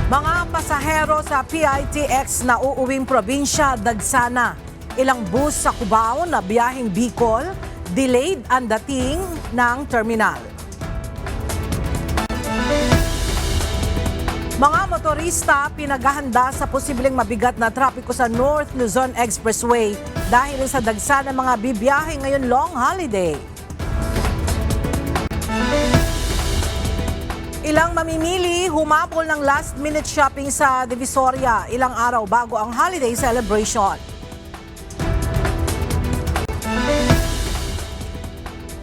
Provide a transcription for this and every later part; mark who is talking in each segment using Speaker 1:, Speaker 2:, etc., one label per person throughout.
Speaker 1: Mga pasahero sa PITX na uuwing probinsya dagsana. Ilang bus sa Cubao na biyaheng Bicol, delayed ang dating ng terminal. Mga motorista pinaghahanda sa posibleng mabigat na trapiko sa North Luzon Expressway dahil sa dagsana mga bibiyahe ngayon long holiday. Ilang mamimili humabol ng last-minute shopping sa Divisoria ilang araw bago ang holiday celebration.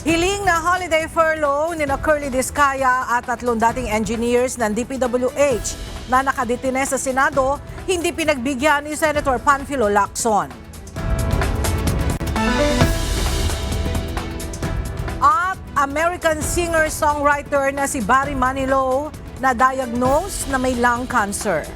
Speaker 1: Hiling na holiday furlough ni Curly Discaya at 3 dating engineers ng DPWH na nakadetine sa Senado, hindi pinagbigyan ni Senator Panfilo Lacson. At American singer-songwriter na si Barry Manilow na diagnose na may lung cancer.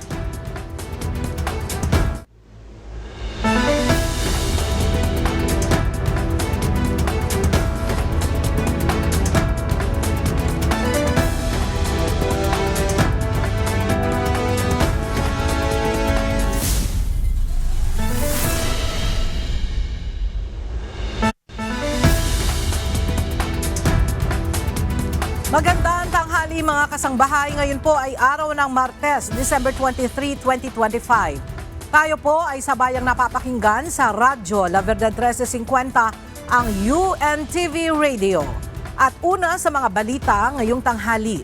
Speaker 1: Magandang tanghali mga kasangbahay. Ngayon po ay araw ng Martes, December 23, 2025. Tayo po ay sabayang napapakinggan sa Radyo La Verdad 1350 ang UNTV Radio. At una sa mga balita ngayong tanghali.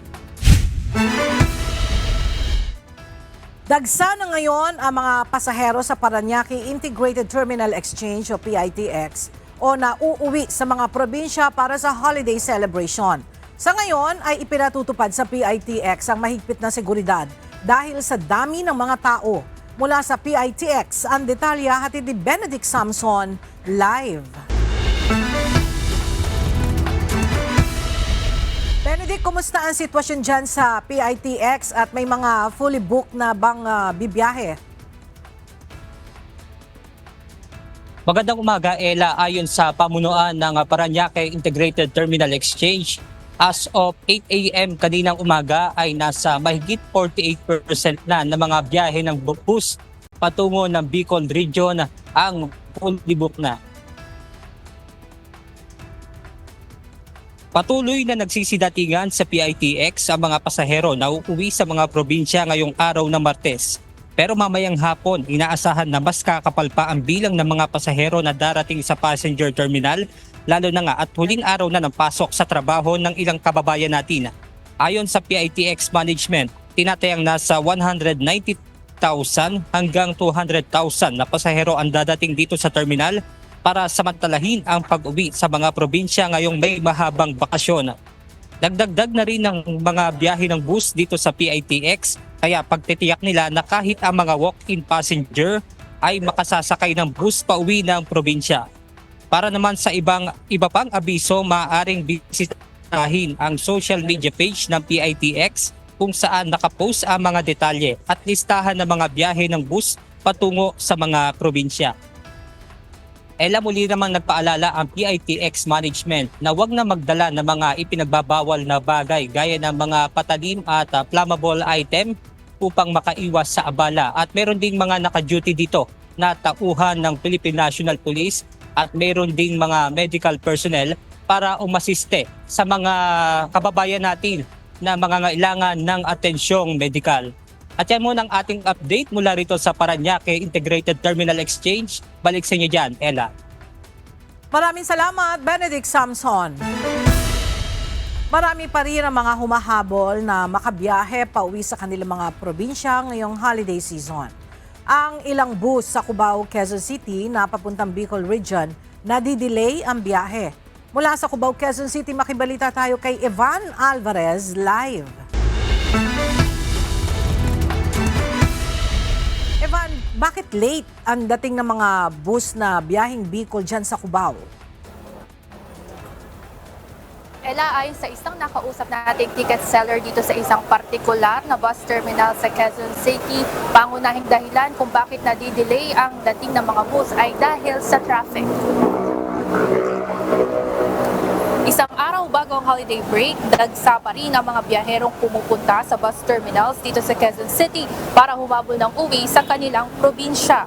Speaker 1: Dagsa na ngayon ang mga pasahero sa Parañaque Integrated Terminal Exchange o PITX o nauuwi sa mga probinsya para sa holiday celebration. Sa ngayon ay ipinatutupad sa PITX ang mahigpit na seguridad dahil sa dami ng mga tao. Mula sa PITX, ang detalya hatid ni Benedict Samson live. Benedict, kumusta ang sitwasyon dyan sa PITX at may mga fully booked na bang bibiyahe?
Speaker 2: Magandang umaga, Ella. Ayon sa pamunuan ng Parañaque Integrated Terminal Exchange, as of 8 a.m. kaninang umaga ay nasa mahigit 48% na ng mga biyahe ng bus patungo ng Bicol Region ang fully booked na. Patuloy na nagsisidatingan sa PITX ang mga pasahero na uuwi sa mga probinsya ngayong araw ng Martes. Pero mamayang hapon, inaasahan na mas kakapal pa ang bilang ng mga pasahero na darating sa passenger terminal, lalo na nga at huling araw na ng pasok sa trabaho ng ilang kababayan natin. Ayon sa PITX Management, tinatayang nasa 190,000 hanggang 200,000 na pasahero ang dadating dito sa terminal para samantalahin ang pag-uwi sa mga probinsya ngayong may mahabang bakasyon. Dagdagdag na rin ng mga biyahe ng bus dito sa PITX, kaya pagtitiyak nila na kahit ang mga walk-in passenger ay makasasakay ng bus pauwi ng probinsya. Para naman sa iba pang abiso, maaaring bisitahin ang social media page ng PITX kung saan nakapost ang mga detalye at listahan ng mga biyahe ng bus patungo sa mga probinsya. Ella, muli namang nagpaalala ang PITX Management na huwag na magdala ng mga ipinagbabawal na bagay gaya ng mga patalim at flammable item upang makaiwas sa abala. At meron ding mga naka-duty dito na tauhan ng Philippine National Police at meron ding mga medical personnel para umasiste sa mga kababayan natin na mangangailangan ng atensyong medikal. At yan muna ang ating update mula rito sa Parañaque Integrated Terminal Exchange. Balik sa inyo dyan, Ella.
Speaker 1: Maraming salamat, Benedict Samson. Marami pa rin ang mga humahabol na makabiyahe pauwi sa kanilang mga probinsya ngayong holiday season. Ang ilang bus sa Cubao, Quezon City na papuntang Bicol Region nadidelay ang biyahe. Mula sa Cubao, Quezon City, makibalita tayo kay Evan Alvarez live. Evan, bakit late ang dating ng mga bus na biyaheng Bicol dyan sa Cubao?
Speaker 3: Ella, ayon sa isang nakausap nating ticket seller dito sa isang partikular na bus terminal sa Quezon City, pangunahing dahilan kung bakit nadidelay ang dating ng mga bus ay dahil sa traffic. Isang araw bago Bago ang holiday break, dagsa pa rin ang mga biyaherong pumupunta sa bus terminals dito sa Quezon City para humabol ng uwi sa kanilang probinsya.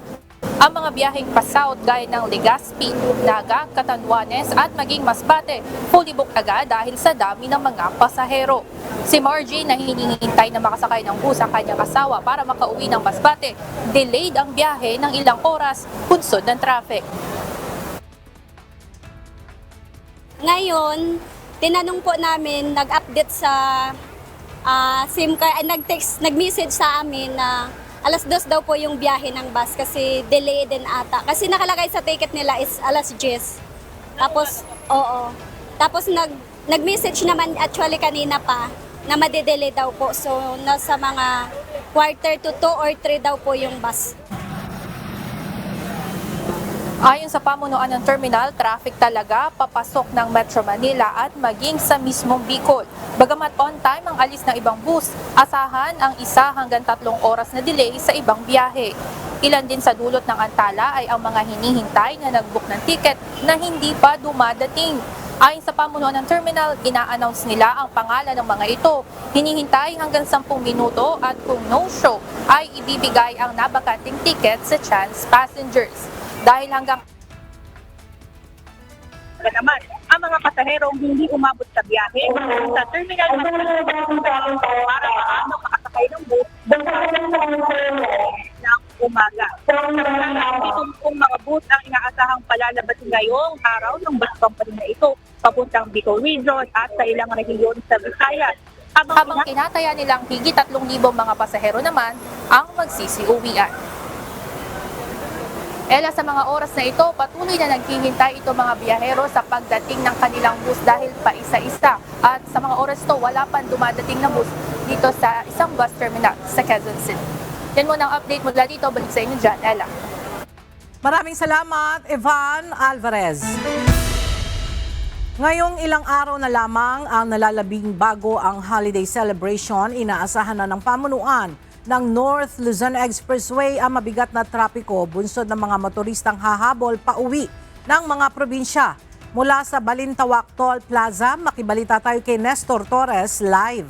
Speaker 3: Ang mga biyaheng pa-south gaya ng Legazpi, Naga, Catanduanes at maging Masbate, fully booked agad dahil sa dami ng mga pasahero. Si Margie na hinihintay na makasakay ng bus ang kanyang asawa para makauwi ng Masbate, delayed ang biyahe ng ilang oras, punsod ng traffic.
Speaker 4: Ngayon, tinanong po namin, nag-update sa SIM card, nag-message sa amin na alas 2 daw po yung biyahe ng bus kasi delay din ata. Kasi nakalagay sa ticket nila is alas 10. Tapos, oo. Tapos nag-message naman actually kanina pa na madedelay daw po. So, nasa mga quarter to 2 or 3 daw po yung bus.
Speaker 3: Ayon sa pamunuan ng terminal, traffic talaga papasok ng Metro Manila at maging sa mismong Bicol. Bagamat on time ang alis ng ibang bus, asahan ang 1 hanggang 3 oras na delay sa ibang biyahe. Ilan din sa dulot ng antala ay ang mga hinihintay na nag-book ng ticket na hindi pa dumadating. Ayon sa pamunuan ng terminal, ina-announce nila ang pangalan ng mga ito. Hinihintay hanggang 10 minuto at kung no-show ay ibibigay ang nabakanting ticket sa chance passengers. Dahil hanggang
Speaker 5: naman ang mga pasaherong hindi umabot sa biyahe sa terminal para maano makasakay ng bus ng umaga. Kung mga bus ang inaasahang palalabas ngayong araw ng bus company na ito papuntang Bicol Region at sa ilang rehiyon sa Visayas.
Speaker 3: habang kinataya nilang higit 3,000 mga pasahero naman ang magsisiuwian. Sa mga oras na ito, patuloy na naghihintay ito mga biyahero sa pagdating ng kanilang bus dahil pa isa-isa. At sa mga oras to, wala pang dumadating na bus dito sa isang bus terminal sa Quezon City. Yan muna ang update mula dito. Balik sa inyo dyan, Ella.
Speaker 1: Maraming salamat, Evan Alvarez. Ngayong ilang araw na lamang ang nalalabing bago ang holiday celebration, inaasahan na ng pamunuan ng North Luzon Expressway ang mabigat na trapiko bunsod ng mga motoristang hahabol pauwi ng mga probinsya. Mula sa Balintawak Toll Plaza, makibalita tayo kay Nestor Torres live.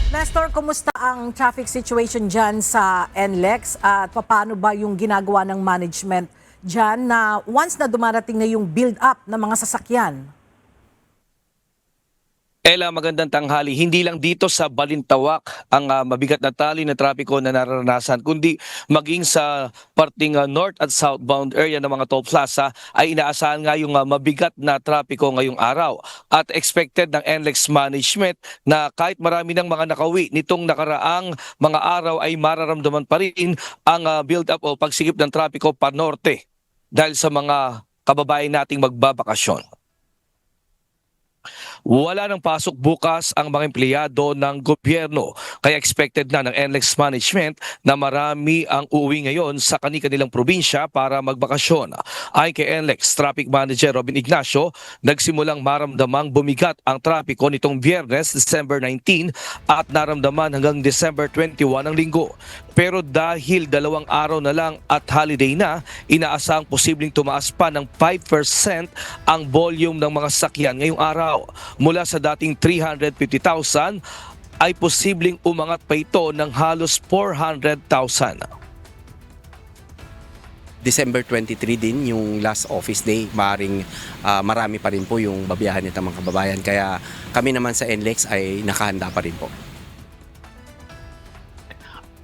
Speaker 1: Nestor, kumusta ang traffic situation dyan sa NLEX at paano ba yung ginagawa ng management dyan na once na dumarating na yung build-up ng mga sasakyan?
Speaker 6: Ella, magandang tanghali. Hindi lang dito sa Balintawak ang mabigat na tali na trapiko na nararanasan, kundi maging sa parting north at southbound area ng mga toll plaza ay inaasahan nga yung mabigat na trapiko ngayong araw. At expected ng NLEX management na kahit marami ng mga nakauwi nitong nakaraang mga araw ay mararamdaman pa rin ang build-up o pagsikip ng trapiko pa norte dahil sa mga kababayan nating magbabakasyon. Wala nang pasok bukas ang mga empleyado ng gobyerno kaya expected na ng NLEX management na marami ang uuwi ngayon sa kanilang probinsya para magbakasyon. Ayon kay NLEX Traffic Manager Robin Ignacio, nagsimulang maramdamang bumigat ang trapiko nitong Biyernes, December 19 at naramdaman hanggang December 21 ng linggo. Pero dahil 2 araw na lang at holiday na, inaasahang posibleng tumaas pa ng 5% ang volume ng mga sakyan ngayong araw. Mula sa dating 350,000 ay posibleng umangat pa ito ng halos 400,000.
Speaker 7: December 23 din yung last office day, maring marami pa rin po yung babiyahan nito mga kababayan. Kaya kami naman sa NLEX ay nakahanda pa rin po.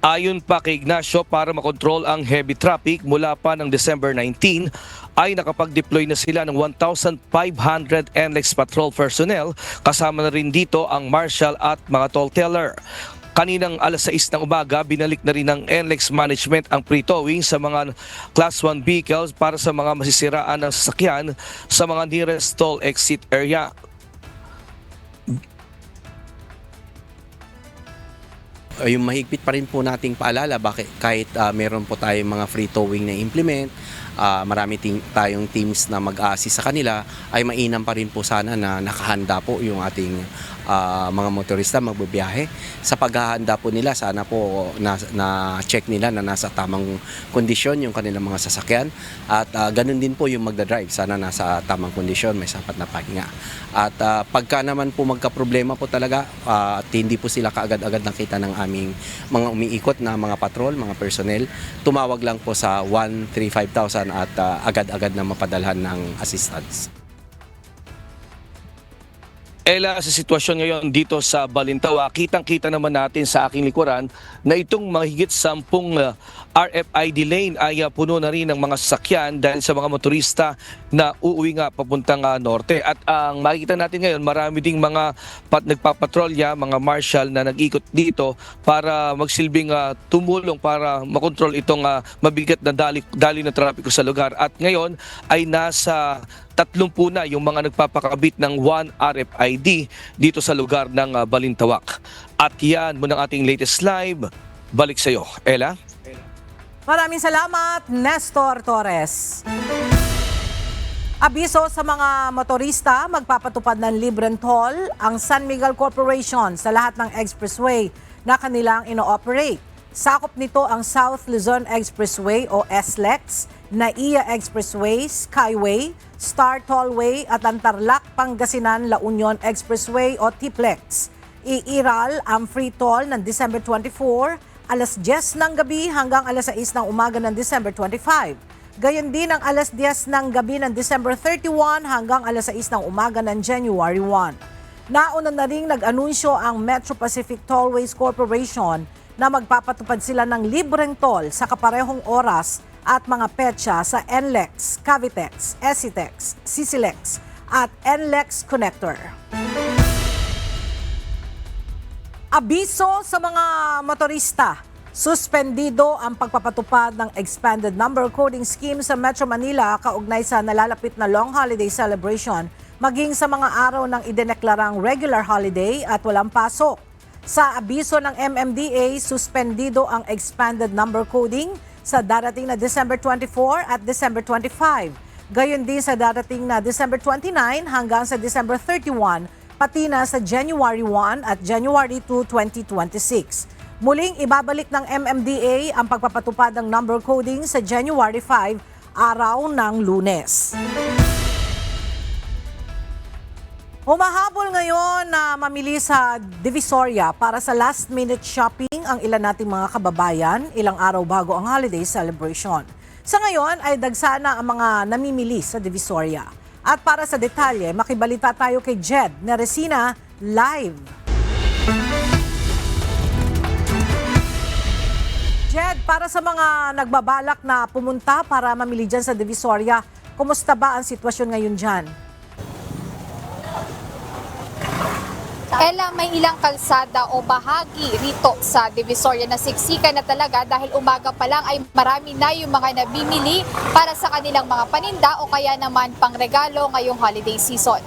Speaker 6: Ayon pa kay Ignacio, para makontrol ang heavy traffic mula pa ng December 19 ay nakapag-deploy na sila ng 1,500 NLEX patrol personnel, kasama na rin dito ang marshal at mga toll teller. Kaninang alas 6 ng umaga, binalik na rin ng NLEX management ang pre-towing sa mga Class 1 vehicles para sa mga masisiraan ng sasakyan sa mga nearest toll exit area.
Speaker 7: Yung mahigpit pa rin po nating paalala, bakit kahit meron po tayong mga free towing na implement, marami tayong teams na mag-assist sa kanila, ay mainam pa rin po sana na nakahanda po yung ating mga motorista magbibiyahe. Sa paghahanda po nila, sana po na-check nila na nasa tamang kondisyon yung kanilang mga sasakyan at ganun din po yung magdadrive, sana nasa tamang kondisyon, may sapat na pahinga. At pagka naman po magka-problema po talaga at hindi po sila kaagad-agad nakita ng aming mga umiikot na mga patrol, mga personnel, tumawag lang po sa 135,000 at agad-agad na mapadalhan ng assistance.
Speaker 6: Ella, sa sitwasyon ngayon dito sa Balintawa, kitang-kita naman natin sa aking likuran na itong mahigit 10 RFID lane ay puno na rin ng mga sasakyan dahil sa mga motorista na uuwi nga papuntang norte. At ang makikita natin ngayon, marami ding mga nagpapatrolya, mga marshal na nag-ikot dito para magsilbing tumulong para makontrol itong mabigat na dali na trapiko sa lugar. At ngayon ay nasa 30 na yung mga nagpapakabit ng 1 RFID dito sa lugar ng Balintawak. At yan muna ang ating latest live. Balik sa iyo, Ella.
Speaker 1: Maraming salamat, Nestor Torres. Abiso sa mga motorista, magpapatupad ng libreng toll ang San Miguel Corporation sa lahat ng expressway na kanilang ino-operate. Sakop nito ang South Luzon Expressway o SLEX, NAIA Expressway, Skyway, Star Tollway at ang Tarlac Pangasinan La Union Expressway o TPLEX. Iiral ang free toll ng December 24, alas 10 ng gabi hanggang alas 6 ng umaga ng December 25. Gayon din ang alas 10 ng gabi ng December 31 hanggang alas 6 ng umaga ng January 1. Nauna na ring nag-anunsyo ang Metro Pacific Tollways Corporation na magpapatupad sila ng libreng toll sa kaparehong oras at mga petsa sa NLEX, Cavitex, SCTEX, CCLEX at NLEX Connector. Abiso sa mga motorista, suspendido ang pagpapatupad ng expanded number coding scheme sa Metro Manila kaugnay sa nalalapit na long holiday celebration maging sa mga araw ng idineklarang regular holiday at walang pasok. Sa abiso ng MMDA, suspendido ang expanded number coding sa darating na December 24 at December 25. Gayon din sa darating na December 29 hanggang sa December 31, pati na sa January 1 at January 2, 2026. Muling ibabalik ng MMDA ang pagpapatupad ng number coding sa January 5, araw ng Lunes. Humahabol ngayon na mamili sa Divisoria para sa last-minute shopping ang ilan nating mga kababayan ilang araw bago ang holiday celebration. Sa ngayon ay dagsana ang mga namimili sa Divisoria. At para sa detalye, makibalita tayo kay Jed Neresina live. Jed, para sa mga nagbabalak na pumunta para mamili dyan sa Divisoria, kumusta ba ang sitwasyon ngayon dyan?
Speaker 3: Ella, may ilang kalsada o bahagi rito sa Divisoria na siksikan na talaga dahil umaga pa lang ay marami na yung mga nabimili para sa kanilang mga paninda o kaya naman pangregalo ngayong holiday season.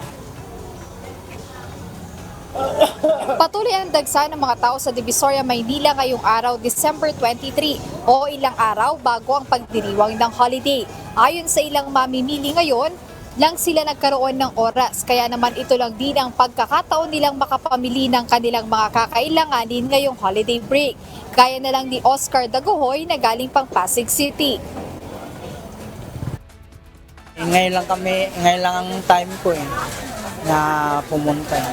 Speaker 3: Patuloy ang dagsa ng mga tao sa Divisoria, Maynila ngayong araw, December 23 o ilang araw bago ang pagdiriwang ng holiday. Ayon sa ilang mamimili ngayon, lang sila nagkaroon ng oras, kaya naman ito lang din ang pagkakataon nilang makapamili ng kanilang mga kakailanganin ngayong holiday break. Kaya na lang ni Oscar Dagohoy na galing pang Pasig City.
Speaker 8: Ngayon lang ang time ko na pumunta.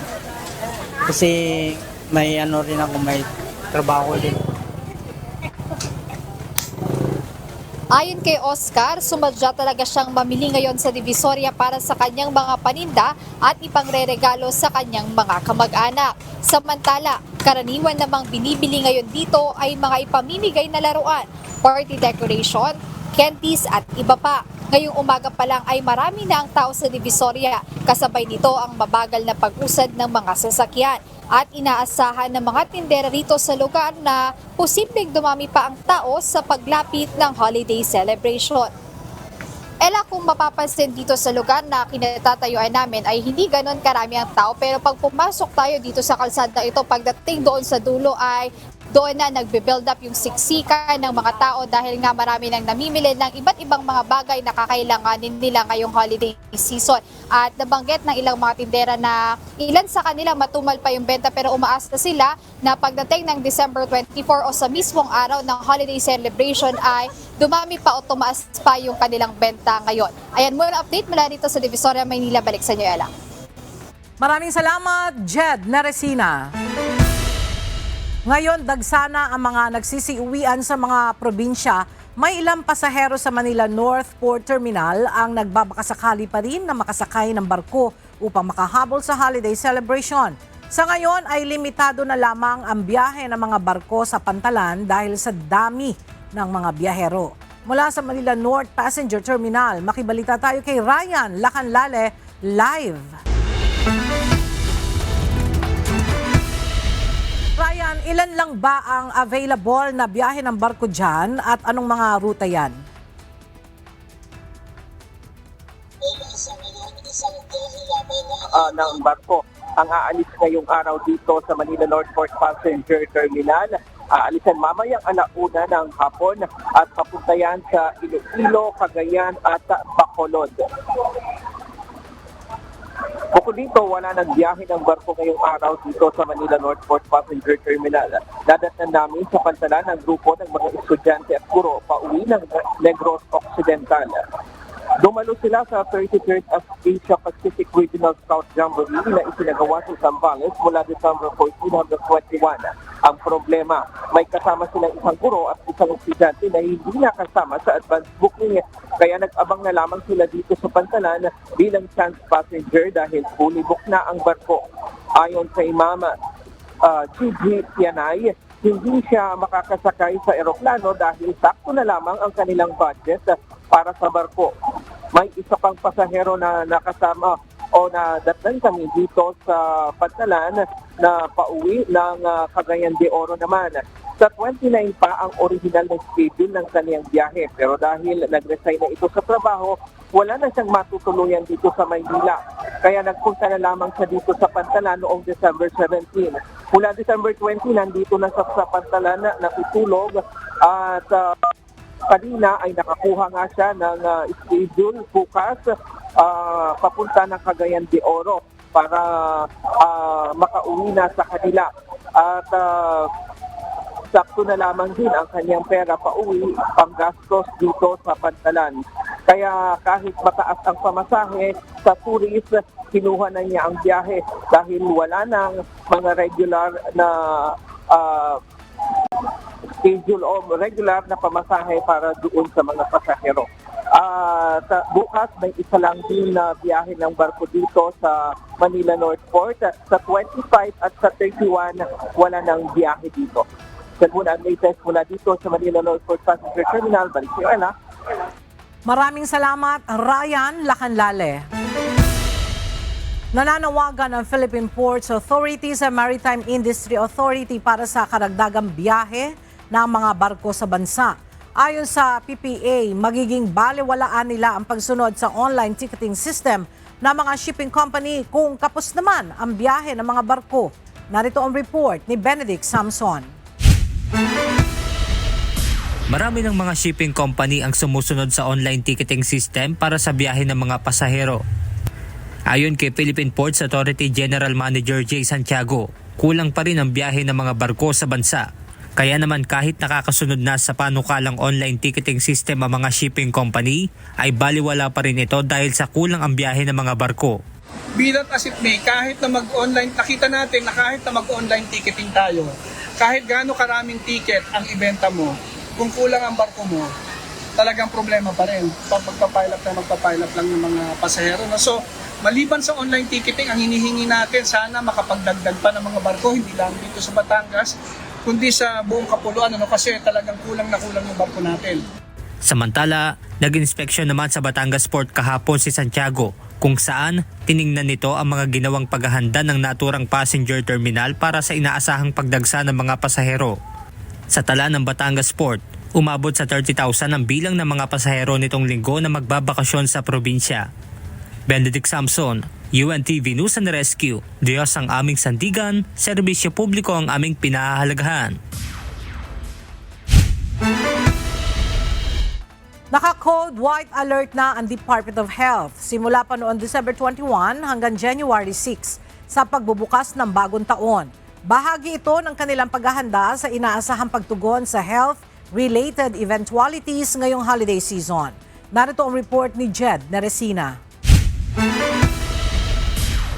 Speaker 8: Kasi may rin ako, may trabaho din.
Speaker 3: Ayon kay Oscar, sumadya talaga siyang mamili ngayon sa Divisoria para sa kanyang mga paninda at ipangreregalo sa kanyang mga kamag-anak. Samantala, karaniwan namang binibili ngayon dito ay mga ipamimigay na laruan, party decoration, candies at iba pa. Ngayong umaga pa lang ay marami na ang tao sa Divisoria, kasabay nito ang mabagal na pag-usad ng mga sasakyan. At inaasahan ng mga tindera rito sa lugar na posibleng dumami pa ang tao sa paglapit ng holiday celebration. Ella, kung mapapansin dito sa lugar na kinatatayuan namin ay hindi ganon karami ang tao, pero pag pumasok tayo dito sa kalsada ito, pagdating doon sa dulo ay Doon na nagbe-build up yung siksikan ng mga tao dahil nga marami nang namimili ng iba't ibang mga bagay na kakailanganin nila ngayong holiday season. At nabanggit ng ilang mga tindera na ilan sa kanila matumal pa yung benta pero umaasa sila na pagdating ng December 24 o sa mismong araw ng holiday celebration ay dumami pa o tumaas pa yung kanilang benta ngayon. Ayan, muna update mula dito sa Divisoria, Maynila. Balik sa inyo, Ella.
Speaker 1: Maraming salamat, Jed Naresina. Ngayon, dagsana ang mga nagsisiuwian sa mga probinsya. May ilang pasahero sa Manila North Port Terminal ang nagbabakasakali pa rin na makasakay ng barko upang makahabol sa holiday celebration. Sa ngayon ay limitado na lamang ang biyahe ng mga barko sa Pantalan dahil sa dami ng mga biyahero. Mula sa Manila North Passenger Terminal, makibalita tayo kay Ryan Lacanlale live. Ryan, ilan lang ba ang available na biyahe ng barko dyan at anong mga ruta yan?
Speaker 5: Ng barko ang aalis ngayong araw dito sa Manila North Port Passenger Terminal. Aalisan mamayang alauna ng hapon at papunta yan sa Iloilo, Cagayan at Bacolod. Bukod dito, wala nang biyahe ng barko ngayong araw dito sa Manila North Port Passenger Terminal. Dadatnan namin sa Pantalan ang grupo ng mga estudyante at guro pauwi ng Negros Occidental. Dumalo sila sa 33rd Asia Pacific Regional Scout Jamboree na isinagawa sa Zambales mula December 14 hanggang 21. Ang problema, may kasama silang isang guro at isang estudyante na hindi nakasama sa advance booking. Kaya nag-abang na lamang sila dito sa Pantalan bilang chance passenger dahil fully book na ang barko. Ayon kay Mama Gigi Tianay, hindi siya makakasakay sa eroplano dahil sakto na lamang ang kanilang budget para sa barko. May isa pang pasahero na nakasama o nadatnan kami dito sa Pantalan na pauwi ng Cagayan de Oro naman. Sa 29 pa ang original na schedule ng kaniyang biyahe pero dahil nag-resign na ito sa trabaho, wala na siyang matutuluyan dito sa Maynila. Kaya nagpunta na lamang siya dito sa Pantalan noong December 17. Mula December 20, nandito na sa Pantalan na natutulog at kanina ay nakakuha nga siya ng schedule bukas papunta ng Cagayan de Oro para makauwi na sa kanila. At sakto na lamang din ang kanyang pera pauwi panggastos dito sa Pantalan. Kaya kahit mataas ang pamasahe sa tourist, kinuha na niya ang biyahe dahil wala nang mga regular na schedule o regular na pamasahe para doon sa mga pasahero. Bukas may isa lang din na biyahe ng barko dito sa Manila North Port. Sa 25 at sa 31 wala nang biyahe dito. Yan muna ang latest mula dito sa Manila North Port Passenger Terminal. Balik kayo, Ella.
Speaker 1: Maraming salamat, Ryan Lacanlale. Nananawagan ng Philippine Ports Authority sa Maritime Industry Authority para sa karagdagang biyahe ng mga barko sa bansa. Ayon sa PPA, magiging balewalaan nila ang pagsunod sa online ticketing system ng mga shipping company kung kapos naman ang biyahe ng mga barko. Narito ang report ni Benedict Samson.
Speaker 2: Marami ng mga shipping company ang sumusunod sa online ticketing system para sa biyahe ng mga pasahero. Ayon kay Philippine Ports Authority General Manager Jay Santiago, kulang pa rin ang biyahe ng mga barko sa bansa. Kaya naman kahit nakakasunod na sa panukalang online ticketing system ang mga shipping company, ay baliwala pa rin ito dahil sa kulang ang biyahe ng mga barko.
Speaker 9: Bilat as it may, kahit na mag-online, nakita natin na kahit na mag-online ticketing tayo, kahit gaano karaming ticket ang ibenta mo, kung kulang ang barko mo, talagang problema pa rin. Pag magpapile up lang ng mga pasahero. So, maliban sa online ticketing, ang hinihingi natin, sana makapagdagdag pa ng mga barko, hindi lang dito sa Batangas, kundi sa buong kapuluan, kasi talagang kulang na kulang yung barko natin.
Speaker 2: Samantala, nag-inspeksyon naman sa Batangas Port kahapon si Santiago, kung saan tiningnan nito ang mga ginawang paghahanda ng naturang passenger terminal para sa inaasahang pagdagsa ng mga pasahero. Sa tala ng Batangas Port, umabot sa 30,000 ang bilang ng mga pasahero nitong linggo na magbabakasyon sa probinsya. Benedict Samson, UNTV News and Rescue. Diyos ang aming sandigan, serbisyo publiko ang aming pinahahalagahan.
Speaker 1: Naka-code white alert na ang Department of Health simula pa noong December 21 hanggang January 6 sa pagbubukas ng bagong taon. Bahagi ito ng kanilang paghahanda sa inaasahang pagtugon sa health-related eventualities ngayong holiday season. Narito ang report ni Jed Neresina.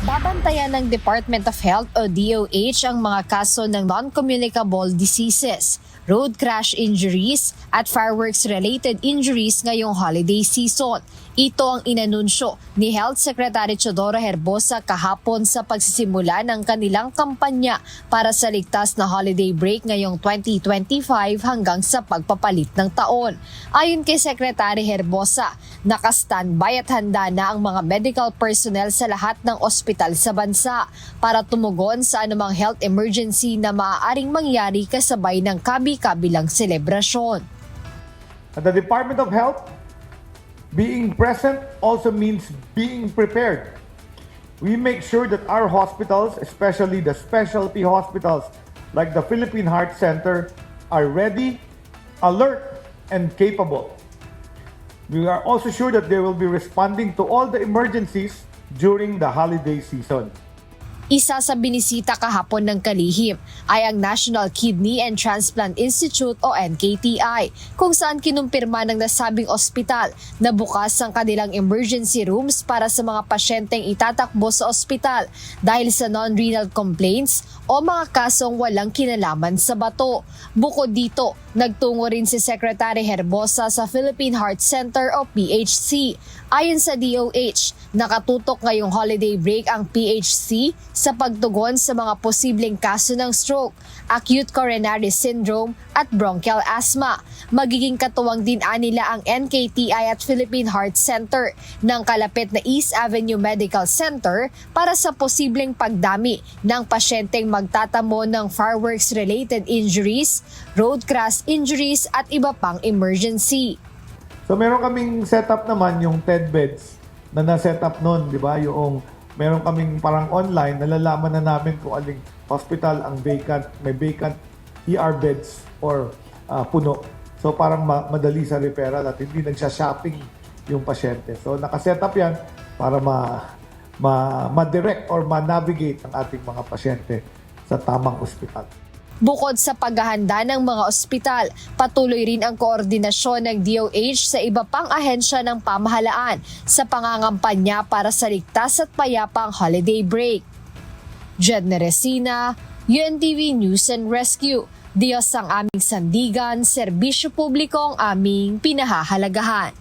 Speaker 10: Babantayan ng Department of Health o DOH ang mga kaso ng non-communicable diseases, road crash injuries at fireworks-related injuries ngayong holiday season. Ito ang inanunsyo ni Health Secretary Teodoro Herbosa kahapon sa pagsisimula ng kanilang kampanya para sa ligtas na holiday break ngayong 2025 hanggang sa pagpapalit ng taon. Ayon kay Secretary Herbosa, naka-standby at handa na ang mga medical personnel sa lahat ng ospital sa bansa para tumugon sa anumang health emergency na maaaring mangyari kasabay ng kabi-kabilang selebrasyon.
Speaker 11: At the Department of Health, being present also means being prepared. We make sure that our hospitals, especially the specialty hospitals like the Philippine Heart Center, are ready, alert, and capable. We are also sure that they will be responding to all the emergencies during the holiday season.
Speaker 10: Isa sa binisita kahapon ng kalihim ay ang National Kidney and Transplant Institute o NKTI, kung saan kinumpirma ng nasabing ospital na bukas ang kanilang emergency rooms para sa mga pasyenteng itatakbo sa ospital dahil sa non-renal complaints o mga kasong walang kinalaman sa bato. Bukod dito, nagtungo rin si Secretary Herbosa sa Philippine Heart Center o PHC. Ayon sa DOH, nakatutok ngayong holiday break ang PHC sa pagtugon sa mga posibleng kaso ng stroke, acute coronary syndrome at bronchial asthma. Magiging katuwang din nila ang NKTI at Philippine Heart Center ng kalapit na East Avenue Medical Center para sa posibleng pagdami ng pasyenteng magtatamo ng fireworks-related injuries, road crash injuries at iba pang emergency.
Speaker 11: So meron kaming setup naman yung TED beds na na-set up noon, di ba? Yung meron kaming parang online, nalalaman na namin kung aling hospital ang vacant, may vacant ER beds or puno. So parang madali sa referral at hindi nagsha-shopping yung pasyente. So naka-set up yan para ma-direct or ma-navigate ang ating mga pasyente sa tamang ospital.
Speaker 10: Bukod sa paghahanda ng mga ospital, patuloy rin ang koordinasyon ng DOH sa iba pang ahensya ng pamahalaan sa pangangampanya para sa ligtas at payapang holiday break. Jed Neresina, UNTV News and Rescue. Diyos ang aming sandigan, serbisyo publiko ang aming pinahahalagahan.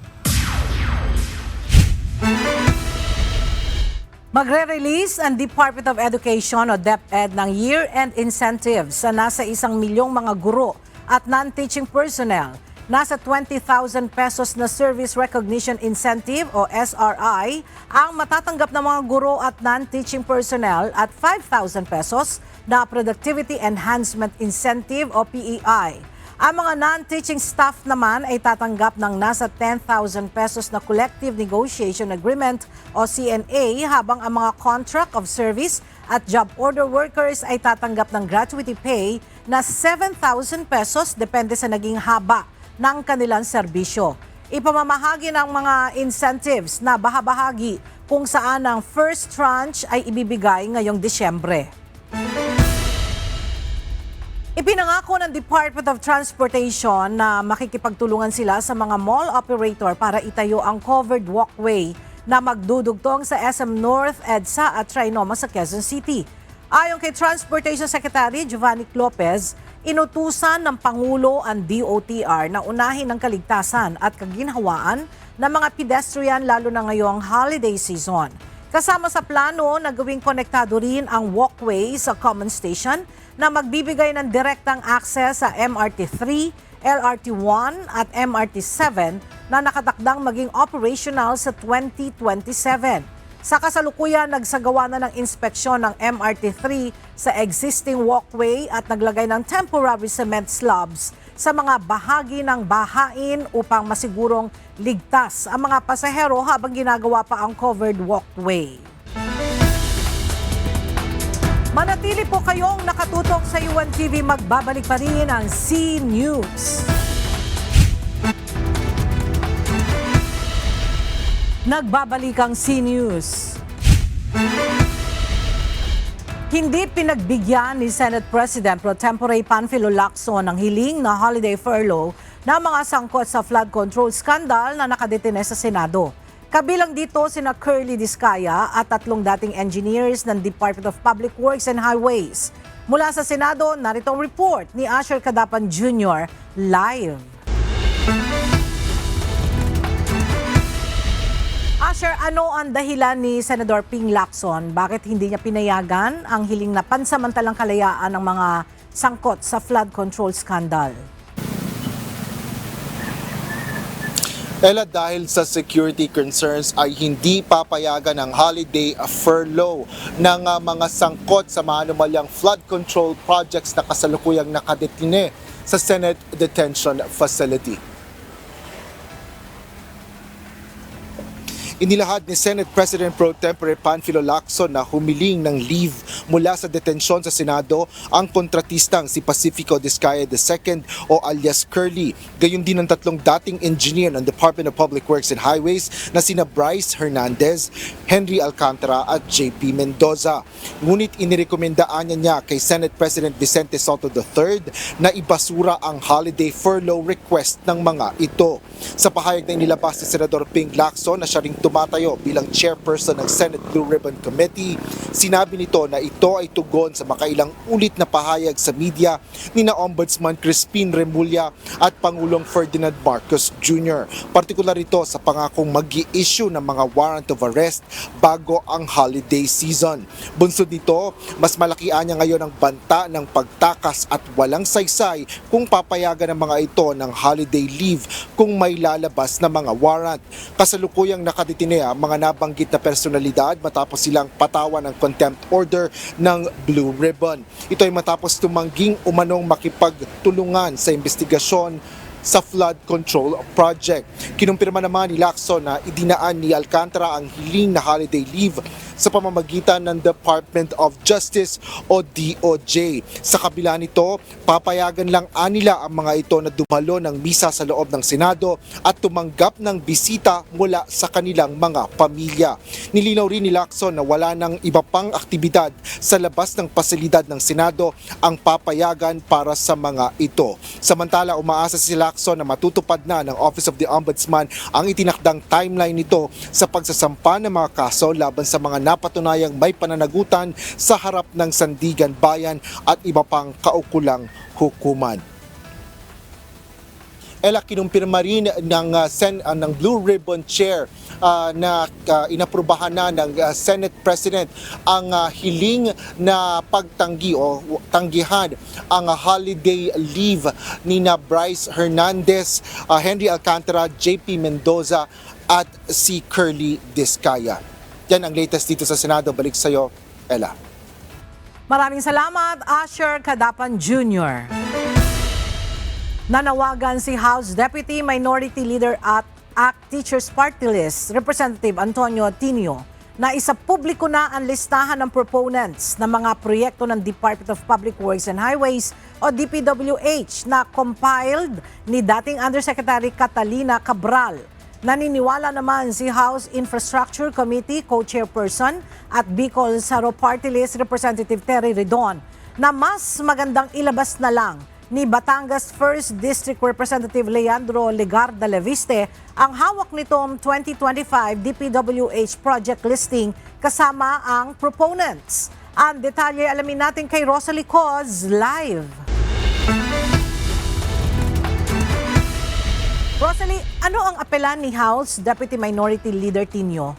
Speaker 1: Magre-release ang Department of Education o DepEd ng year-end incentives sa nasa 1 milyong mga guro at non-teaching personnel. Nasa 20,000 pesos na Service Recognition Incentive o SRI ang matatanggap ng mga guro at non-teaching personnel at 5,000 pesos na Productivity Enhancement Incentive o PEI. Ang mga non-teaching staff naman ay tatanggap ng nasa 10,000 pesos na Collective Negotiation Agreement o CNA, habang ang mga Contract of Service at Job Order Workers ay tatanggap ng gratuity pay na 7,000 pesos depende sa naging haba ng kanilang serbisyo. Ipamamahagi ng mga incentives na bahagi kung saan ang first tranche ay ibibigay ngayong Disyembre. Ipinangako ng Department of Transportation na makikipagtulungan sila sa mga mall operator para itayo ang covered walkway na magdudugtong sa SM North, EDSA at Trinoma sa Quezon City. Ayon kay Transportation Secretary Giovanni Lopez, inutusan ng Pangulo ang DOTR na unahin ang kaligtasan at kaginhawaan ng mga pedestrian lalo na ngayong holiday season. Kasama sa plano na gawing konektado rin ang walkway sa Common Station na magbibigay ng direktang access sa MRT-3, LRT-1 at MRT-7 na nakatakdang maging operational sa 2027. Sa kasalukuyan, nagsagawa na ng inspeksyon ng MRT-3 sa existing walkway at naglagay ng temporary cement slabs sa mga bahagi ng bahain upang masigurong ligtas ang mga pasahero habang ginagawa pa ang covered walkway. Manatili po kayong nakatutok sa UNTV. Magbabalik pa rin ang C News. Nagbabalik ang C-News. Hindi pinagbigyan ni Senate President Pro Tempore Panfilo Lacson ang hiling na holiday furlough ng mga sangkot sa flood control scandal na nakadetine sa Senado. Kabilang dito sina Curly Discaya at 3 dating engineers ng Department of Public Works and Highways. Mula sa Senado, narito ang report ni Asher Cadapan Jr. live. Asher, ano ang dahilan ni Senador Ping Lacson? Bakit hindi niya pinayagan ang hiling na pansamantalang kalayaan ng mga sangkot sa flood control scandal?
Speaker 12: Ella, dahil sa security concerns ay hindi papayagan ang holiday furlough ng mga sangkot sa maanumalyang flood control projects na kasalukuyang nakadetine sa Senate Detention Facility. Inilahad ni Senate President Pro Tempore Panfilo Lacson na humiling ng leave mula sa detensyon sa Senado ang kontratistang si Pacifico Discaya II o alias Curly. Gayon din ang 3 dating engineer ng Department of Public Works and Highways na sina Bryce Hernandez, Henry Alcantara at JP Mendoza. Ngunit inirekomendaan niya kay Senate President Vicente Soto III na ibasura ang holiday furlough request ng mga ito. Sa pahayag na inilabas ni Senador Ping Lacson na siya ring tumatayo bilang chairperson ng Senate Blue Ribbon Committee, sinabi nito na ito ay tugon sa makailang ulit na pahayag sa media ni na Ombudsman Crispin Remulla at Pangulong Ferdinand Marcos Jr. Partikular ito sa pangakong mag-i-issue ng mga warrant of arrest bago ang holiday season. Bunsod nito, mas malakian niya ngayon ang banta ng pagtakas at walang saysay kung papayagan ng mga ito ng holiday leave kung may lalabas na mga warrant. Kasalukuyang nakadetine ang mga nabanggit na personalidad matapos silang patawan ng contempt order ng Blue Ribbon. Ito ay matapos tumangging umanong makipagtulungan sa investigasyon sa flood control project. Kinumpirma naman ni Lacson na idinaan ni Alcantara ang hiling na holiday leave sa pamamagitan ng Department of Justice o DOJ. Sa kabila nito, papayagan lang anila ang mga ito na dumalo ng misa sa loob ng Senado at tumanggap ng bisita mula sa kanilang mga pamilya. Nilinaw rin ni Lacson na wala nang iba pang aktibidad sa labas ng pasilidad ng Senado ang papayagan para sa mga ito. Samantala, umaasa si Lacson na matutupad na ng Office of the Ombudsman ang itinakdang timeline nito sa pagsasampa ng mga kaso laban sa mga napatunayang may pananagutan sa harap ng Sandigan Bayan at iba pang kaukulang hukuman. Ella, kinumpirma rin ng Blue Ribbon Chair na inaprubahan na ng Senate President ang hiling na pagtanggi o tanggihan ang holiday leave ni na Bryce Hernandez, Henry Alcantara, JP Mendoza at si Curly Discaya. Yan ang latest dito sa Senado. Balik sa iyo, Ella.
Speaker 1: Maraming salamat, Asher Cadapan Jr. Nanawagan si House Deputy Minority Leader at ACT Teachers Party List, Representative Antonio Tinio, na isapubliko na ang listahan ng proponents ng mga proyekto ng Department of Public Works and Highways o DPWH na compiled ni dating Undersecretary Catalina Cabral. Naniniwala naman si House Infrastructure Committee Co-Chairperson at Bicol Saro Party List Representative Terry Redon na mas magandang ilabas na lang ni Batangas 1st District Representative Leandro Legarda Leviste ang hawak nitong 2025 DPWH project listing kasama ang proponents. Ang detalye alamin natin kay Rosalie Coz live. Rosalie, ano ang apelan ni House Deputy Minority Leader Tinio?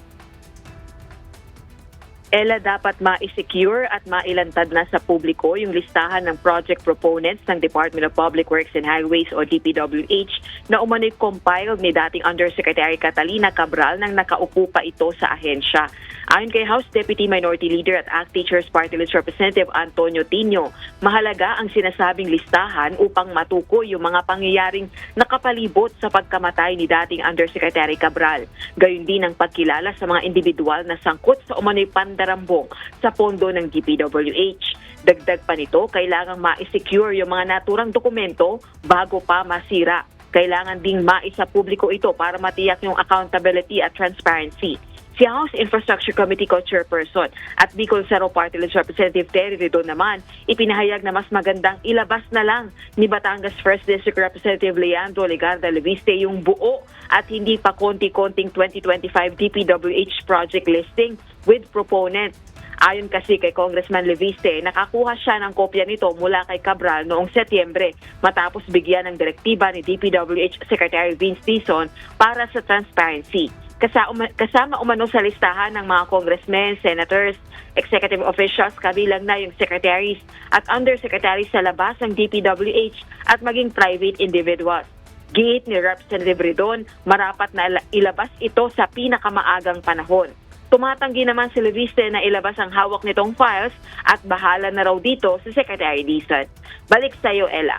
Speaker 13: Ella, dapat ma-secure at mailantad na sa publiko yung listahan ng project proponents ng Department of Public Works and Highways o DPWH na umano'y compiled ni dating Undersecretary Catalina Cabral nang nakaupo pa ito sa ahensya. Ayon kay House Deputy Minority Leader at ACT Teachers Party List Representative Antonio Tinio, mahalaga ang sinasabing listahan upang matukoy yung mga pangyayaring nakapalibot sa pagkamatay ni dating Undersecretary Cabral. Gayon din ang pagkilala sa mga individual na sangkot sa umano'y pandarambong sa pondo ng DPWH. Dagdag pa nito, kailangang ma-secure yung mga naturang dokumento bago pa masira. Kailangan ding maisa publiko ito para matiyak yung accountability at transparency. Si House Infrastructure Committee Co-Chairperson at Bicol Cerro Party List Representative Terry Redon naman, ipinahayag na mas magandang ilabas na lang ni Batangas 1st District Representative Leandro Legarda Leviste yung buo at hindi pa konti-konting 2025 DPWH project listing with proponents. Ayon kasi kay Congressman Leviste, nakakuha siya ng kopya nito mula kay Cabral noong Setyembre matapos bigyan ng direktiba ni DPWH Secretary Vince Dizon para sa transparency. Kasama umano sa listahan ng mga congressmen, senators, executive officials, kabilang na yung secretaries at undersecretaries sa labas ng DPWH at maging private individuals. Giit ni Representative Redon, marapat na ilabas ito sa pinakamaagang panahon. Tumatanggi naman si Leviste na ilabas ang hawak nitong files at bahala na raw dito si Secretary Dizon. Balik sa iyo, Ella.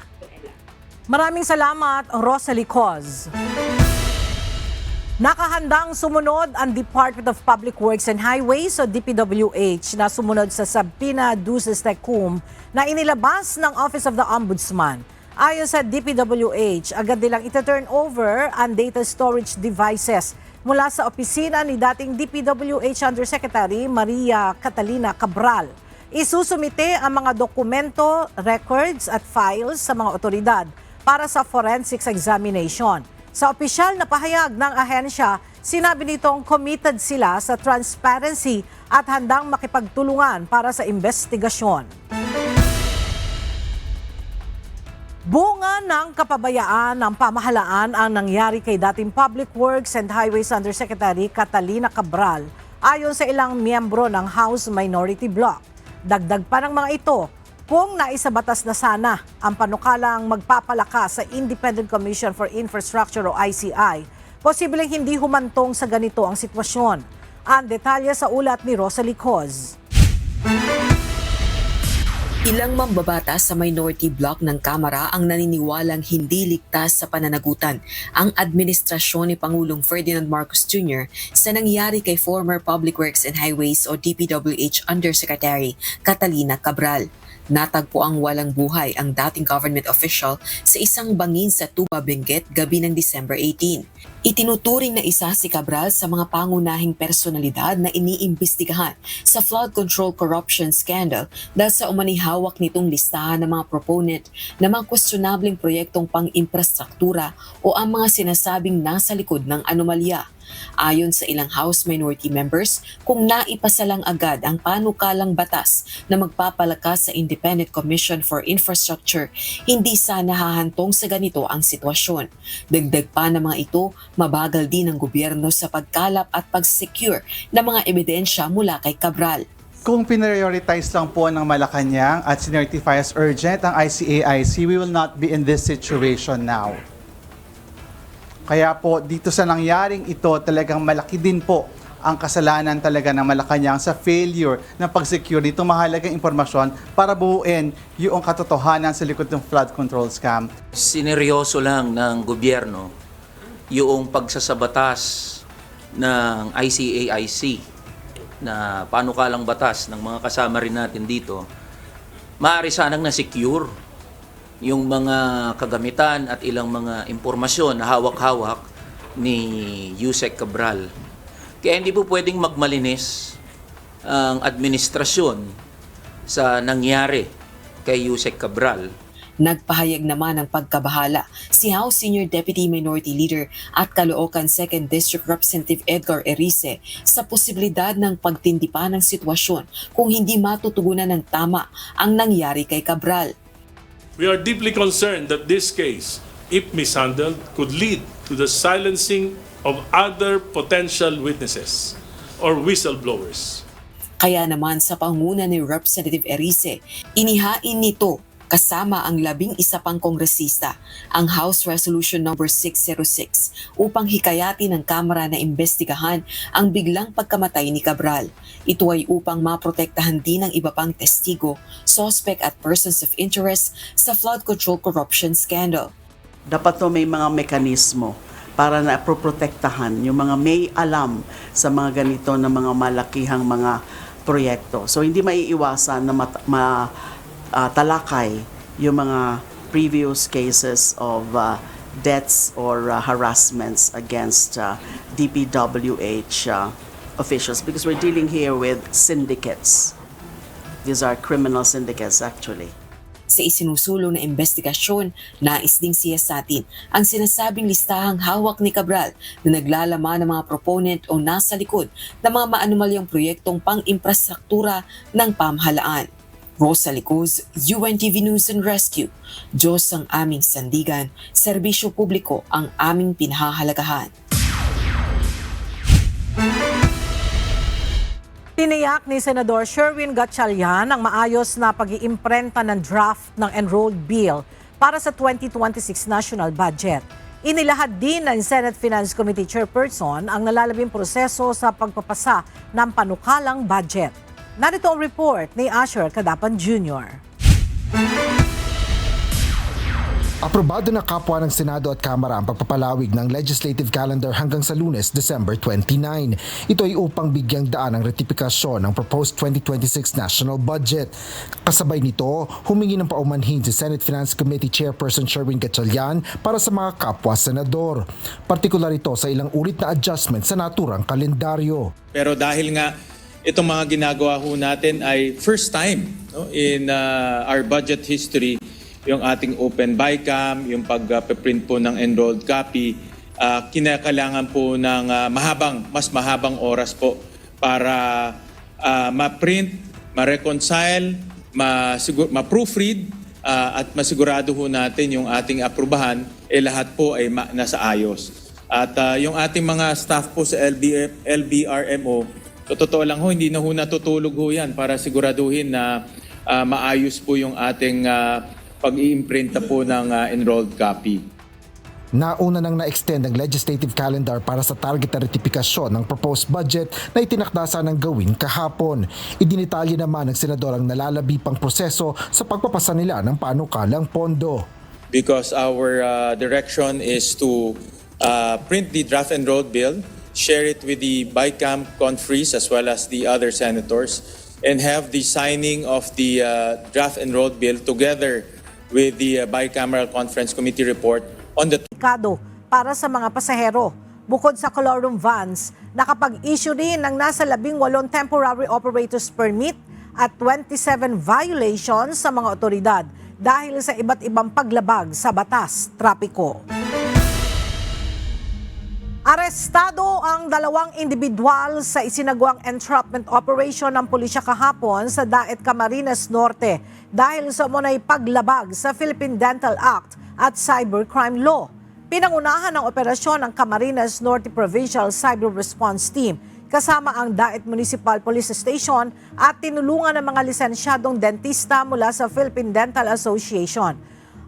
Speaker 1: Maraming salamat, Rosalie Coz. Nakahandang sumunod ang Department of Public Works and Highways o DPWH na sumunod sa subpoena duces tecum na inilabas ng Office of the Ombudsman. Ayon sa DPWH, agad nilang ita-turn over ang data storage devices mula sa opisina ni dating DPWH Undersecretary Maria Catalina Cabral. Isusumite ang mga dokumento, records at files sa mga otoridad para sa forensics examination. Sa opisyal na pahayag ng ahensya, sinabi nitong committed sila sa transparency at handang makipagtulungan para sa investigasyon. Bunga ng kapabayaan ng pamahalaan ang nangyari kay dating Public Works and Highways Undersecretary Catalina Cabral ayon sa ilang miyembro ng House Minority Bloc. Dagdag pa ng mga ito, kung naisabatas na sana ang panukalang magpapalakas sa Independent Commission for Infrastructure o ICI, posibleng hindi humantong sa ganito ang sitwasyon. Ang detalye sa ulat ni Rosalie Coz.
Speaker 14: Ilang mambabatas sa minority bloc ng Kamara ang naniniwalang hindi ligtas sa pananagutan ang administrasyon ni Pangulong Ferdinand Marcos Jr. sa nangyari kay former Public Works and Highways o DPWH Undersecretary Catalina Cabral. Natagpo ang walang buhay ang dating government official sa isang bangin sa Tuba, Benguet gabi ng December 18. Itinuturing na isa si Cabral sa mga pangunahing personalidad na iniimbestigahan sa flood control corruption scandal dahil sa umanihawak nitong listahan ng mga proponent ng mga questionableng proyektong pang-infrastruktura o ang mga sinasabing nasa likod ng anomalya. Ayon sa ilang House Minority members, kung naipasalang agad ang panukalang batas na magpapalakas sa Independent Commission for Infrastructure, hindi sana hahantong sa ganito ang sitwasyon. Dagdag pa ng mga ito, mabagal din ang gobyerno sa pagkalap at pag-secure ng mga ebidensya mula kay Cabral.
Speaker 15: Kung pinrioritize lang po ng Malacanang at sinertify as urgent ang ICAIC, we will not be in this situation now. Kaya po dito sa nangyaring ito talagang malaki din po ang kasalanan talaga ng Malacanang sa failure ng pag-secure nitong mahalagang impormasyon para buuin yung katotohanan sa likod ng flood control scam.
Speaker 16: Sineryoso lang ng gobyerno yung pagsasabatas ng ICAIC na panukalang batas ng mga kasama rin natin dito. Maaari sanang na-secure yung mga kagamitan at ilang mga impormasyon na hawak-hawak ni Yusek Cabral. Kaya hindi po pwedeng magmalinis ang administrasyon sa nangyari kay Yusek Cabral.
Speaker 14: Nagpahayag naman ng pagkabahala si House Senior Deputy Minority Leader at Caloocan 2nd District Representative Edgar Erice sa posibilidad ng pagtindi pa ng sitwasyon kung hindi matutugunan ng tama ang nangyari kay Cabral.
Speaker 17: We are deeply concerned that this case, if mishandled, could lead to the silencing of other potential witnesses or whistleblowers.
Speaker 14: Kaya naman sa panguna ni Representative Erice, inihain nito kasama ang 11 pang kongresista ang House Resolution No. 606 upang hikayatin ng Kamara na imbestigahan ang biglang pagkamatay ni Cabral. Ito ay upang maprotektahan din ang iba pang testigo, suspect at persons of interest sa flood control corruption scandal.
Speaker 18: Dapat may mga mekanismo para na proprotektahan yung mga may alam sa mga ganito na mga malakihang mga proyekto. So hindi maiiwasan na talakay yung mga previous cases of deaths or harassments against DPWH officials, because we're dealing here with syndicates. These are criminal syndicates actually.
Speaker 14: Sa isinusulong na investigasyon, nais ding siyasatin ang sinasabing listahang hawak ni Cabral na naglalaman ng mga proponent o nasa likod ng mga maanumalyang proyektong pang-infrastruktura ng pamahalaan. Rosalie Cruz, UNTV News and Rescue. Diyos ang aming sandigan, serbisyo publiko ang aming pinahahalagahan.
Speaker 1: Tiniyak ni Senador Sherwin Gatchalian ang maayos na pag-iimprenta ng draft ng enrolled bill para sa 2026 national budget. Inilahad din ng Senate Finance Committee Chairperson ang nalalabing proseso sa pagpapasa ng panukalang budget. Narito ang report ni Asher Cadapan Jr.
Speaker 19: Aprobado na kapwa ng Senado at Kamara ang pagpapalawig ng legislative calendar hanggang sa Lunes, December 29. Ito ay upang bigyang daan ang ratifikasyon ng proposed 2026 national budget. Kasabay nito, humingi ng paumanhin si Senate Finance Committee Chairperson Sherwin Gatchalian para sa mga kapwa senador. Partikular ito sa ilang ulit na adjustment sa naturang kalendaryo.
Speaker 20: Pero dahil nga itong mga ginagawa ho natin ay first time in our budget history, yung ating open BICAM, yung pag-print po ng enrolled copy, kinakailangan po ng mas mahabang oras po para ma-print, ma-reconcile, ma-proofread at masigurado ho natin yung ating aprubahan, lahat po ay nasa ayos. At yung ating mga staff po sa LBRMO, totoo lang ho, hindi na ho natutulog ho yan para siguraduhin na maayos po yung ating pag-iimprinta po ng enrolled copy.
Speaker 19: Nauna nang na-extend ang legislative calendar para sa target na ratifikasyon ng proposed budget na itinakda ng gawin kahapon. Idinitalye naman ng senador ang nalalabi pang proseso sa pagpapasa nila ng panukalang pondo.
Speaker 20: Because our direction is to print the draft enrolled bill, share it with the BICAM conferees as well as the other senators, and have the signing of the draft enrolled bill together with the Bicameral Conference Committee report on the
Speaker 1: para sa mga pasahero. Bukod sa colorum vans, nakapag-issue din ng nasa 18 temporary operators permit at 27 violations sa mga otoridad dahil sa iba't ibang paglabag sa batas trapiko. Arestado ang 2 individual sa isinagawang entrapment operation ng pulisya kahapon sa Daet, Camarines Norte dahil sa umunay paglabag sa Philippine Dental Act at Cybercrime Law. Pinangunahan ng operasyon ng Camarines Norte Provincial Cyber Response Team kasama ang Daet Municipal Police Station at tinulungan ng mga lisensyadong dentista mula sa Philippine Dental Association.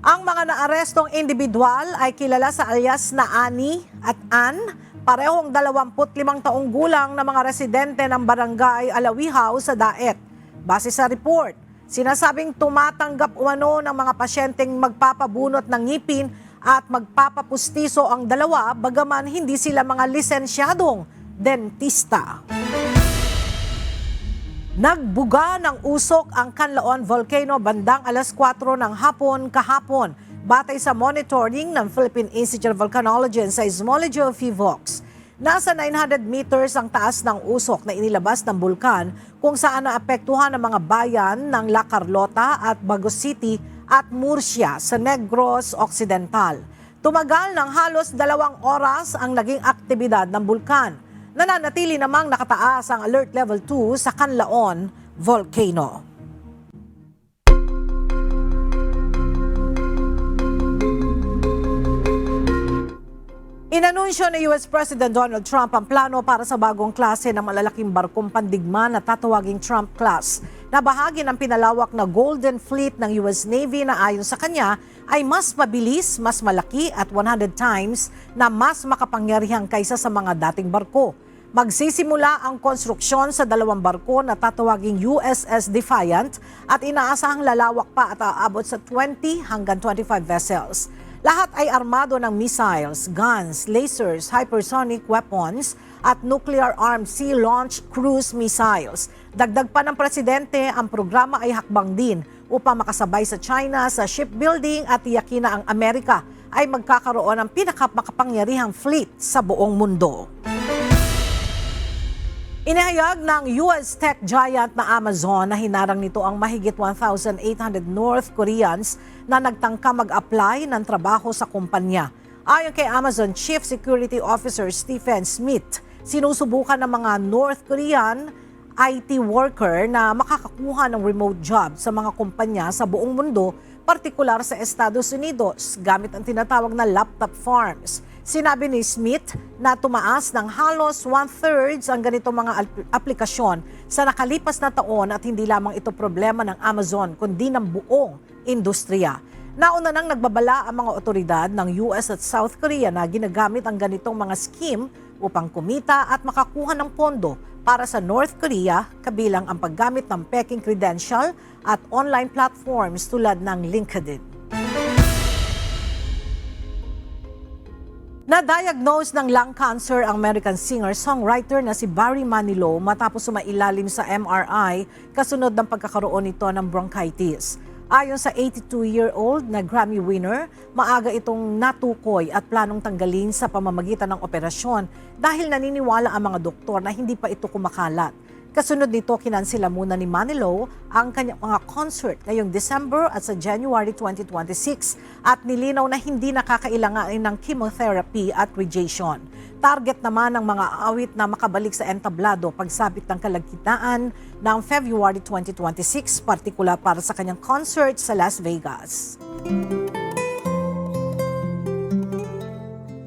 Speaker 1: Ang mga naarestong individual ay kilala sa alias na Ani at Ann, parehong 25 taong gulang na mga residente ng barangay Alawihaw sa Daet. Base sa report, sinasabing tumatanggap umano ng mga pasyenteng magpapabunot ng ngipin at magpapapustiso ang dalawa bagaman hindi sila mga lisensyadong dentista. Nagbuga ng usok ang Canlaon Volcano bandang alas 4 ng hapon kahapon, batay sa monitoring ng Philippine Institute of Volcanology and Seismology o PHIVOLCS. Nasa 900 meters ang taas ng usok na inilabas ng bulkan kung saan naapektuhan ang mga bayan ng La Carlota at Bagos City at Murcia sa Negros Occidental. Tumagal ng halos 2 oras ang naging aktibidad ng bulkan. Nananatili namang nakataas ang Alert Level 2 sa Canlaon Volcano. Inanunsyo ni US President Donald Trump ang plano para sa bagong klase ng malalaking barkong pandigma na tatawaging Trump Class, na bahagi ng pinalawak na Golden Fleet ng US Navy na ayon sa kanya ay mas mabilis, mas malaki at 100 times na mas makapangyarihan kaysa sa mga dating barko. Magsisimula ang konstruksyon sa 2 barko na tatawaging USS Defiant at inaasahang lalawak pa at aabot sa 20 hanggang 25 vessels. Lahat ay armado ng missiles, guns, lasers, hypersonic weapons at nuclear-armed sea-launched cruise missiles. Dagdag pa ng presidente, ang programa ay hakbang din upang makasabay sa China sa shipbuilding at tiyakin na ang Amerika ay magkakaroon ng pinakamakapangyarihang fleet sa buong mundo. Inihayag ng US tech giant na Amazon na hinarang nito ang mahigit 1,800 North Koreans na nagtangka mag-apply ng trabaho sa kumpanya. Ayon kay Amazon Chief Security Officer Stephen Smith, sinusubukan ng mga North Korean IT worker na makakakuha ng remote job sa mga kumpanya sa buong mundo, partikular sa Estados Unidos, gamit ang tinatawag na laptop farms. Sinabi ni Smith na tumaas ng halos 1/3 ang ganitong mga aplikasyon sa nakalipas na taon at hindi lamang ito problema ng Amazon kundi ng buong industriya. Nauna nang nagbabala ang mga otoridad ng US at South Korea na ginagamit ang ganitong mga scheme upang kumita at makakuha ng pondo para sa North Korea, kabilang ang paggamit ng peking credential at online platforms tulad ng LinkedIn. Na-diagnose ng lung cancer ang American singer-songwriter na si Barry Manilow matapos sumailalim sa MRI kasunod ng pagkakaroon nito ng bronchitis. Ayon sa 82-year-old na Grammy winner, maaga itong natukoy at planong tanggalin sa pamamagitan ng operasyon dahil naniniwala ang mga doktor na hindi pa ito kumakalat. Kasunod nito, kinansela muna ni Manilow ang kanyang mga concert ngayong December at sa January 2026 at nilinaw na hindi nakakailanganin ng chemotherapy at radiation. Target naman ng mga awit na makabalik sa entablado pagsapit ng kalagitnaan ng February 2026, partikular para sa kanyang concert sa Las Vegas.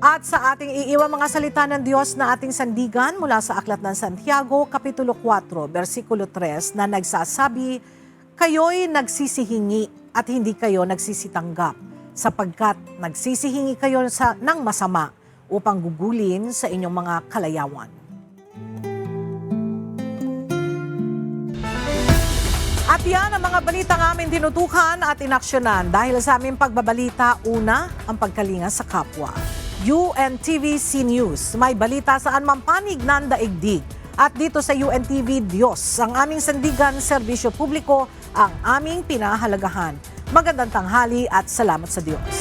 Speaker 1: At sa ating iiwang mga salita ng Diyos na ating sandigan mula sa Aklat ng Santiago, Kapitulo 4, versikulo 3 na nagsasabi, "Kayo'y nagsisihingi at hindi kayo nagsisitanggap, sapagkat nagsisihingi kayo ng masama upang gugulin sa inyong mga kalayawan." At yan ang mga balitang aming tinutukan at inaksyonan dahil sa aming pagbabalita, una, ang pagkalinga sa kapwa. UNTV-C News, may balita saan mampanig ng daigdig. At dito sa UNTV, Diyos, ang aming sandigan, serbisyo publiko, ang aming pinahalagahan. Magandang tanghali at salamat sa Diyos.